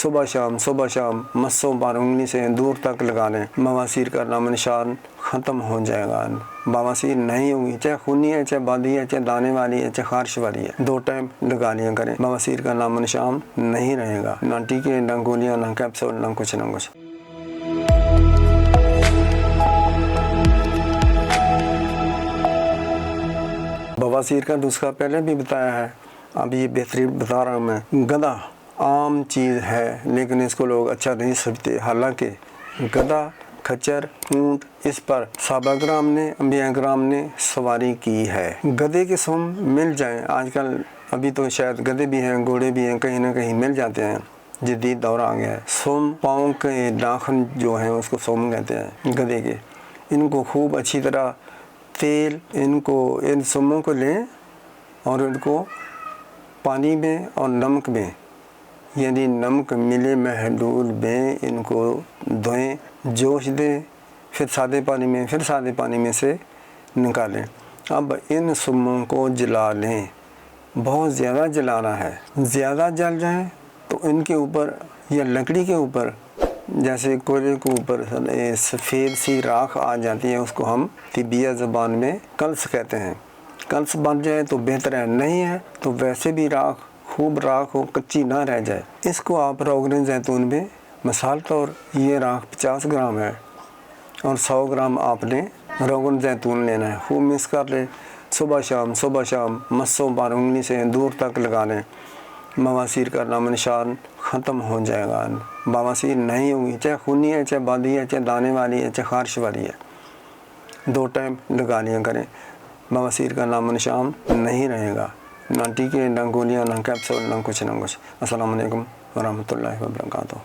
सुबह शाम मस्सों पर उंगली से दूर तक लगा लें, बवासीर का नाम निशान ख़त्म हो जाएगा। बवासीर नहीं होगी, चाहे खूनी है, चाहे बादी है, चाहे दाने वाली है, चाहे खारिश वाली है, 2 टाइम लगा लिया करें, बवासीर का नाम निशान नहीं रहेगा। ना टीके, ना गोलियाँ, ना कैप्सूल, ना कुछ ना कुछ। बवासीर का नुस्खा पहले भी बताया है, अब ये बेहतरीन बता रहा हूँ मैं। गदा आम चीज़ है लेकिन इसको लोग अच्छा नहीं समझते। हालांकि गदा, खच्चर, ऊँट, इस पर सहाबा कराम ने, अंबिया कराम ने सवारी की है। गधे के सुम मिल जाएं, आजकल अभी तो शायद गधे भी हैं, घोड़े भी हैं, कहीं ना कहीं मिल जाते हैं, जदीद दौर आ गया है। सुम पाँव के नाखून जो हैं उसको सुम कहते हैं गधे के। इनको खूब अच्छी तरह तेल, इन सुमों को लें और इनको पानी में और नमक में, यानी नमक मिले महलूल में इनको धोएं, जोश दें, फिर सादे पानी में, फिर सादे पानी में से निकालें। अब इन सुमों को जला लें, बहुत ज़्यादा जलाना है। ज़्यादा जल जाए तो इनके ऊपर या लकड़ी के ऊपर, जैसे कोयले के ऊपर सफ़ेद सी राख आ जाती है, उसको हम तिबिया ज़बान में कल्स कहते हैं। कल्स बन जाए तो बेहतर है, नहीं है तो वैसे भी राख, खूब राख हो, कच्ची ना रह जाए। इसको आप रोगन जैतून में, मिसाल तौर ये राख 50 ग्राम है और 100 ग्राम आपने रोगन जैतून लेना है, खूब मिक्स कर लें। सुबह शाम मस्सों पर उंगली से दूर तक लगा लें, बवासीर का नाम निशान ख़त्म हो जाएगा। बवासीर नहीं होगी, चाहे खूनी है, चाहे बादी है, चाहे दाने वाली है, चाहे खारिश वाली है, 2 टाइम लगा लिया करें, बवासीर का नाम निशान नहीं रहेगा। ना टीके, ना गोलियाँ, ना कैप्सूल, ना कुछ ना कुछ। अस्सलाम वालेकुम व रहमतुल्लाहि व बरकातहू।